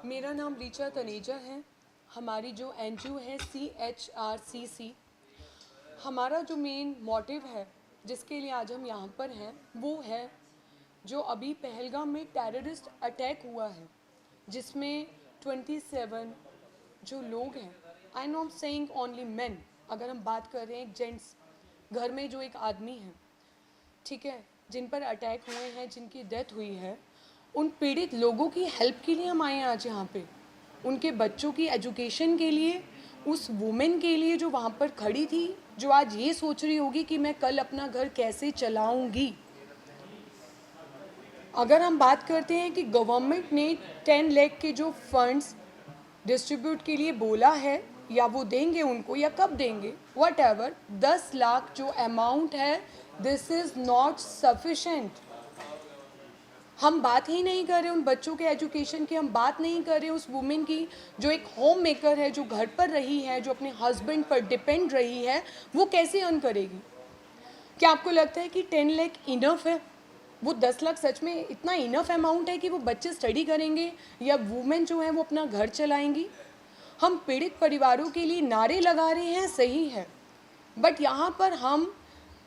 मेरा नाम रीचा तनेजा है। हमारी जो एनजीओ है CHRCC, हमारा जो मेन मोटिव है जिसके लिए आज हम यहाँ पर हैं वो है जो अभी पहलगाम में टेररिस्ट अटैक हुआ है जिसमें 27 जो लोग हैं, आई नॉट सेइंग ओनली मेन, अगर हम बात कर रहे हैं एक जेंट्स घर में जो एक आदमी है, ठीक है, जिन पर अटैक हुए हैं, जिनकी डेथ हुई है, उन पीड़ित लोगों की हेल्प के लिए हम आए हैं आज यहाँ पे, उनके बच्चों की एजुकेशन के लिए, उस वुमेन के लिए जो वहाँ पर खड़ी थी, जो आज ये सोच रही होगी कि मैं कल अपना घर कैसे चलाऊंगी। अगर हम बात करते हैं कि गवर्नमेंट ने 10 लाख के जो फंड्स डिस्ट्रीब्यूट के लिए बोला है, या वो देंगे उनको या कब देंगे, वट एवर, 10 लाख जो अमाउंट है, दिस इज़ नॉट सफिशेंट। हम बात ही नहीं कर रहे उन बच्चों के एजुकेशन की, हम बात नहीं कर रहे उस वुमेन की जो एक होम मेकर है, जो घर पर रही है, जो अपने हस्बैंड पर डिपेंड रही है, वो कैसे अर्न करेगी। क्या आपको लगता है कि 10 लाख इनफ है? वो 10 लाख सच में इतना इनफ अमाउंट है कि वो बच्चे स्टडी करेंगे या वुमेन जो है वो अपना घर चलाएंगी? हम पीड़ित परिवारों के लिए नारे लगा रहे हैं, सही है, बट यहाँ पर हम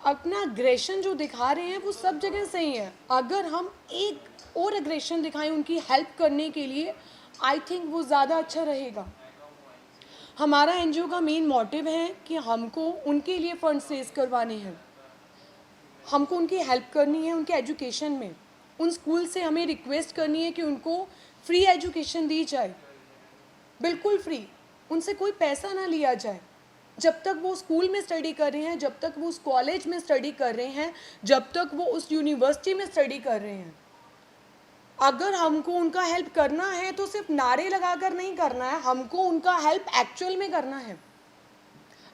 अपना अग्रेशन जो दिखा रहे हैं वो सब जगह सही है। अगर हम एक और अग्रेशन दिखाएं उनकी हेल्प करने के लिए, आई थिंक वो ज़्यादा अच्छा रहेगा। हमारा एनजीओ का मेन मोटिव है कि हमको उनके लिए फंड्स रेज करवाने हैं, हमको उनकी हेल्प करनी है उनके एजुकेशन में। उन स्कूल से हमें रिक्वेस्ट करनी है कि उनको फ्री एजुकेशन दी जाए, बिल्कुल फ्री, उनसे कोई पैसा ना लिया जाए। जब तक वो स्कूल में स्टडी कर रहे हैं, जब तक वो उस कॉलेज में स्टडी कर रहे हैं, जब तक वो उस यूनिवर्सिटी में स्टडी कर रहे हैं। अगर हमको उनका हेल्प करना है तो सिर्फ नारे लगाकर नहीं करना है, हमको उनका हेल्प एक्चुअल में करना है।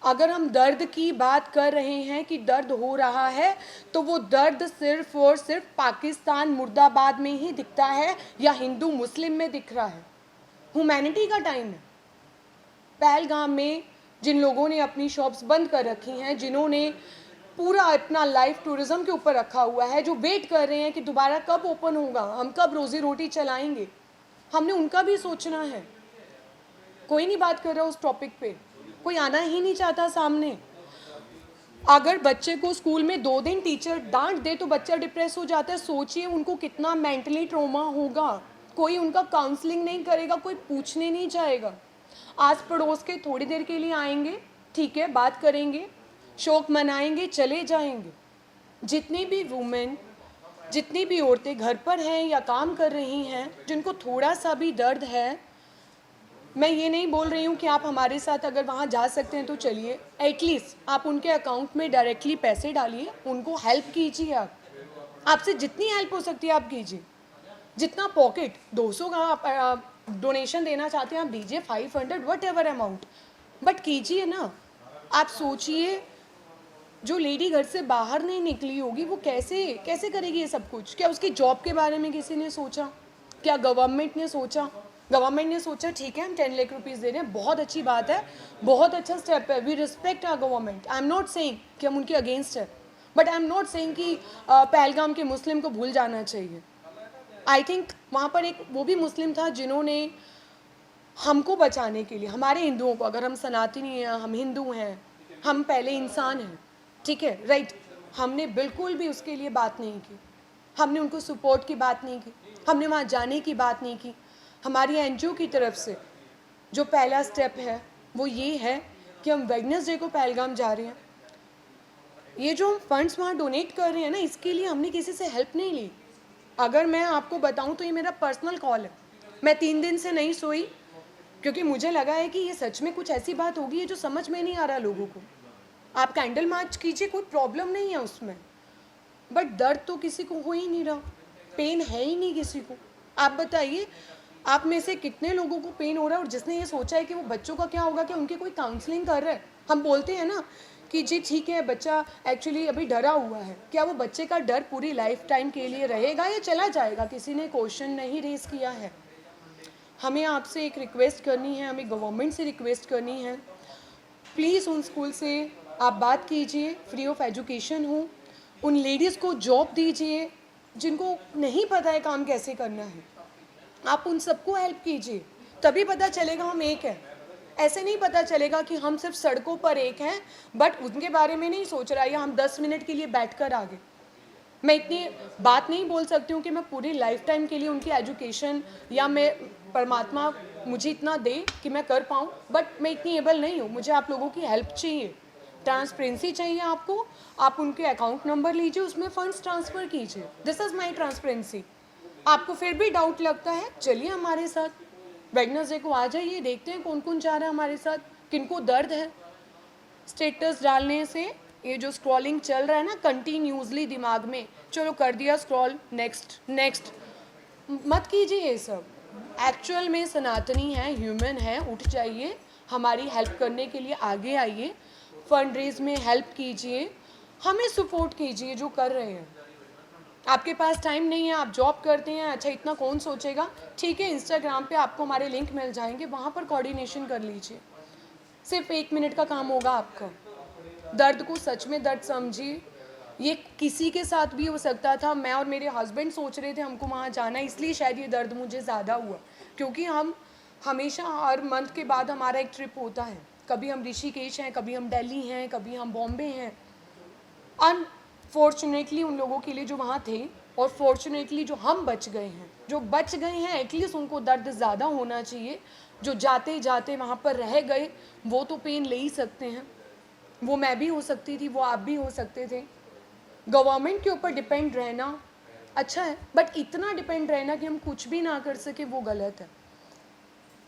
अगर हम दर्द की बात कर रहे हैं कि दर्द हो रहा है, तो वो दर्द सिर्फ और सिर्फ पाकिस्तान मुर्दाबाद में ही दिखता है या हिंदू मुस्लिम में दिख रहा है। ह्यूमैनिटी का टाइम है। पहलगाम में जिन लोगों ने अपनी शॉप्स बंद कर रखी हैं, जिन्होंने पूरा अपना लाइफ टूरिज्म के ऊपर रखा हुआ है, जो वेट कर रहे हैं कि दोबारा कब ओपन होगा, हम कब रोजी रोटी चलाएंगे, हमने उनका भी सोचना है। कोई नहीं बात कर रहा उस टॉपिक पे, कोई आना ही नहीं चाहता सामने। अगर बच्चे को स्कूल में 2 दिन टीचर डांट दे तो बच्चा डिप्रेस हो जाता है, सोचिए उनको कितना मेंटली ट्रॉमा होगा। कोई उनका काउंसलिंग नहीं करेगा, कोई पूछने नहीं जाएगा। आस पड़ोस के थोड़ी देर के लिए आएंगे, ठीक है, बात करेंगे, शौक मनाएंगे, चले जाएंगे। जितनी भी वुमेन, जितनी भी औरतें घर पर हैं या काम कर रही हैं, जिनको थोड़ा सा भी दर्द है, मैं ये नहीं बोल रही हूँ कि आप हमारे साथ अगर वहाँ जा सकते हैं तो चलिए, एटलीस्ट आप उनके अकाउंट में डायरेक्टली पैसे डालिए, उनको हेल्प कीजिए। आप आपसे जितनी हेल्प हो सकती है आप कीजिए। जितना पॉकेट 200 का आप डोनेशन देना चाहते हैं आप दीजिए, 500 वट एवर अमाउंट, बट कीजिए ना। आप सोचिए जो लेडी घर से बाहर नहीं निकली होगी वो कैसे कैसे करेगी ये सब कुछ। क्या उसकी जॉब के बारे में किसी ने सोचा? क्या गवर्नमेंट ने सोचा? गवर्नमेंट ने सोचा ठीक है हम 10 लाख रुपीज़ दे रहे हैं, बहुत अच्छी बात है, बहुत अच्छा स्टेप है, we respect our government. I am not saying कि हम उनके अगेंस्ट है, but I am not saying कि पहलगाम के मुस्लिम को भूल जाना चाहिए। आई थिंक वहाँ पर एक वो भी मुस्लिम था जिन्होंने हमको बचाने के लिए, हमारे हिंदुओं को, अगर हम सनातनी हैं, हम हिंदू हैं, हम पहले इंसान हैं, ठीक है, राइट, हमने बिल्कुल भी उसके लिए बात नहीं की, हमने उनको सपोर्ट की बात नहीं की, हमने वहाँ जाने की बात नहीं की। हमारी एनजीओ की तरफ से जो पहला स्टेप है वो ये है कि हम वेडनेसडे को पहलगाम जा रहे हैं। ये जो हम फंड्स वहाँ डोनेट कर रहे हैं ना, इसके लिए हमने किसी से हेल्प नहीं ली। अगर मैं आपको बताऊं तो ये मेरा पर्सनल कॉल है। मैं 3 दिन से नहीं सोई क्योंकि मुझे लगा है कि ये सच में कुछ ऐसी बात होगी है जो समझ में नहीं आ रहा लोगों को। आप कैंडल मार्च कीजिए, कोई प्रॉब्लम नहीं है उसमें, बट दर्द तो किसी को हो ही नहीं रहा, पेन है ही नहीं किसी को। आप बताइए आप में से कितने लोगों को पेन हो रहा है और जिसने ये सोचा है कि वो बच्चों का क्या होगा, क्या उनकी कोई काउंसलिंग कर रहा है? हम बोलते हैं ना कि जी ठीक है बच्चा एक्चुअली अभी डरा हुआ है, क्या वो बच्चे का डर पूरी लाइफ टाइम के लिए रहेगा या चला जाएगा? किसी ने क्वेश्चन नहीं रेज किया है। हमें आपसे एक रिक्वेस्ट करनी है, हमें गवर्नमेंट से रिक्वेस्ट करनी है, प्लीज़ उन स्कूल से आप बात कीजिए, फ्री ऑफ एजुकेशन हो, उन लेडीज़ को जॉब दीजिए जिनको नहीं पता है काम कैसे करना है। आप उन सबको हेल्प कीजिए, तभी पता चलेगा हम एक हैं। ऐसे नहीं पता चलेगा कि हम सिर्फ सड़कों पर एक हैं, बट उनके बारे में नहीं सोच रहा, या हम 10 मिनट के लिए बैठकर आ गए। मैं इतनी बात नहीं बोल सकती हूँ कि मैं पूरी लाइफ टाइम के लिए उनकी एजुकेशन, या मैं परमात्मा मुझे इतना दे कि मैं कर पाऊँ, बट मैं इतनी एबल नहीं हूँ। मुझे आप लोगों की हेल्प चाहिए, ट्रांसपेरेंसी चाहिए आपको। आप उनके अकाउंट नंबर लीजिए, उसमें फंड्स ट्रांसफ़र कीजिए। This is my transparency. आपको फिर भी डाउट लगता है, चलिए हमारे साथ वेडनेसडे को आ जाइए, देखते हैं कौन कौन जा रहा है हमारे साथ, किनको दर्द है। स्टेटस डालने से ये जो स्क्रॉलिंग चल रहा है ना कंटिन्यूसली दिमाग में, चलो कर दिया स्क्रॉल, नेक्स्ट नेक्स्ट, मत कीजिए ये सब। एक्चुअल में सनातनी है, ह्यूमन है, उठ जाइए, हमारी हेल्प करने के लिए आगे आइए, फंड रेज में हेल्प कीजिए, हमें सपोर्ट कीजिए जो कर रहे हैं। आपके पास टाइम नहीं है, आप जॉब करते हैं, अच्छा इतना कौन सोचेगा, ठीक है, इंस्टाग्राम पे आपको हमारे लिंक मिल जाएंगे, वहाँ पर कोऑर्डिनेशन कर लीजिए। सिर्फ 1 मिनट का काम होगा आपका। दर्द को सच में दर्द समझिए। ये किसी के साथ भी हो सकता था। मैं और मेरे हस्बैंड सोच रहे थे हमको वहाँ जाना, इसलिए शायद ये दर्द मुझे ज़्यादा हुआ, क्योंकि हम हमेशा हर मंथ के बाद हमारा एक ट्रिप होता है। कभी हम ऋषिकेश हैं, कभी हम दिल्ली हैं, कभी हम बॉम्बे हैं। अनफॉर्चुनेटली उन लोगों के लिए जो वहाँ थे, और फॉर्चुनेटली जो हम बच गए हैं, जो बच गए हैं एटलीस्ट उनको दर्द ज़्यादा होना चाहिए। जो जाते जाते वहाँ पर रह गए वो तो पेन ले ही सकते हैं। वो मैं भी हो सकती थी, वो आप भी हो सकते थे। गवर्नमेंट के ऊपर डिपेंड रहना अच्छा है, बट इतना डिपेंड रहना कि हम कुछ भी ना कर सके वो गलत है।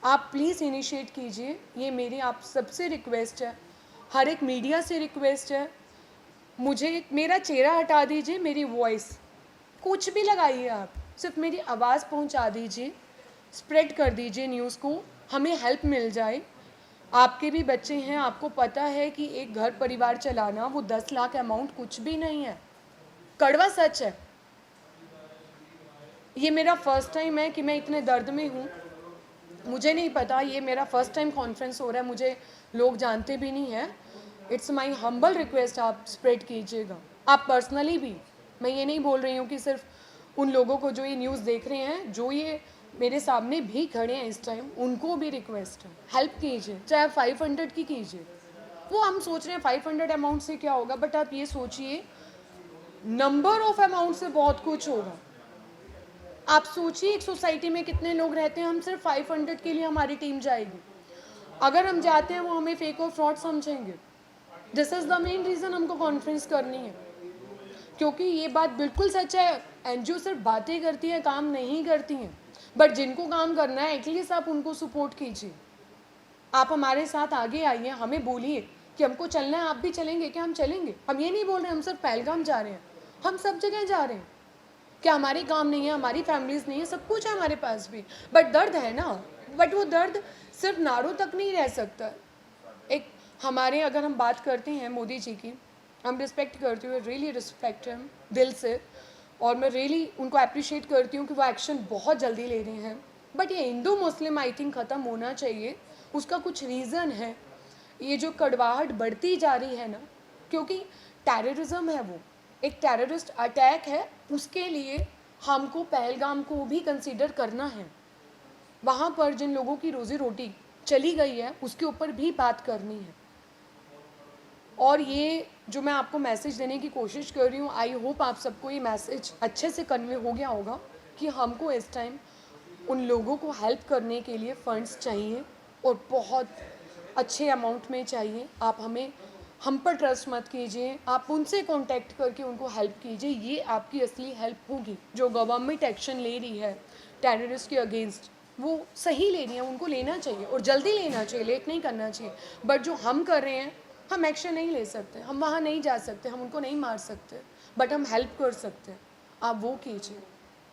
आप प्लीज़ इनिशिएट कीजिए, ये मेरी आप सबसे रिक्वेस्ट है, हर एक मीडिया से रिक्वेस्ट है। मुझे मेरा चेहरा हटा दीजिए, मेरी वॉइस कुछ भी लगाइए, आप सिर्फ मेरी आवाज़ पहुंचा दीजिए, स्प्रेड कर दीजिए न्यूज़ को, हमें हेल्प मिल जाए। आपके भी बच्चे हैं, आपको पता है कि एक घर परिवार चलाना वो 10 लाख अमाउंट कुछ भी नहीं है, कड़वा सच है। ये मेरा फर्स्ट टाइम है कि मैं इतने दर्द में हूँ, मुझे नहीं पता, ये मेरा फर्स्ट टाइम कॉन्फ्रेंस हो रहा है, मुझे लोग जानते भी नहीं हैं। इट्स माई हम्बल रिक्वेस्ट, आप स्प्रेड कीजिएगा, आप पर्सनली भी। मैं ये नहीं बोल रही हूँ कि सिर्फ उन लोगों को जो ये न्यूज़ देख रहे हैं, जो ये मेरे सामने भी खड़े हैं इस टाइम, उनको भी रिक्वेस्ट है, हेल्प कीजिए, चाहे 500 की कीजिए। वो हम सोच रहे हैं 500 अमाउंट से क्या होगा, बट आप ये सोचिए नंबर ऑफ अमाउंट से बहुत कुछ होगा। आप सोचिए एक सोसाइटी में कितने लोग रहते हैं, हम सिर्फ 500 के लिए हमारी टीम जाएगी। अगर हम जाते हैं वो हमें फेक और फ्रॉड समझेंगे। This is the main reason हमको कॉन्फ्रेंस करनी है, क्योंकि ये बात बिल्कुल सच है, एनजीओ सिर्फ बातें करती हैं, काम नहीं करती हैं। बट जिनको काम करना है एटलीस्ट आप उनको सपोर्ट कीजिए। आप हमारे साथ आगे आइए, हमें बोलिए कि हमको चलना है, आप भी चलेंगे क्या? हम चलेंगे। हम ये नहीं बोल रहे हम सिर्फ पहलगाम जा रहे हैं, हम सब जगह जा रहे हैं। क्या हमारे काम नहीं है, हमारी फैमिलीज़ नहीं है, सब कुछ है हमारे पास भी, बट दर्द है ना। बट वो दर्द सिर्फ नारों तक नहीं रह सकता। एक हमारे अगर हम बात करते हैं मोदी जी की, हम रिस्पेक्ट करती हूँ, रियली रिस्पेक्ट हम दिल से, और मैं रियली उनको अप्रिशिएट करती हूँ कि वो एक्शन बहुत जल्दी ले रहे हैं। बट ये हिंदू मुस्लिम आई थिंक ख़त्म होना चाहिए, उसका कुछ रीज़न है। ये जो कड़वाहट बढ़ती जा रही है ना, क्योंकि टेररिज्म है, वो एक टेररिस्ट अटैक है, उसके लिए हमको पहलगाम को भी कंसीडर करना है। वहाँ पर जिन लोगों की रोज़ी रोटी चली गई है उसके ऊपर भी बात करनी है। और ये जो मैं आपको मैसेज देने की कोशिश कर रही हूँ, आई होप आप सबको ये मैसेज अच्छे से कन्वे हो गया होगा कि हमको इस टाइम उन लोगों को हेल्प करने के लिए फंड्स चाहिए, और बहुत अच्छे अमाउंट में चाहिए। आप हम पर ट्रस्ट मत कीजिए, आप उनसे कांटेक्ट करके उनको हेल्प कीजिए, ये आपकी असली हेल्प होगी। जो गवर्नमेंट एक्शन ले रही है टेररिस्ट के अगेंस्ट, वो सही ले रही है, उनको लेना चाहिए और जल्दी लेना चाहिए, लेट नहीं करना चाहिए। बट जो हम कर रहे हैं, हम एक्शन नहीं ले सकते, हम वहाँ नहीं जा सकते, हम उनको नहीं मार सकते, बट हम हेल्प कर सकते हैं। आप वो कीजिए।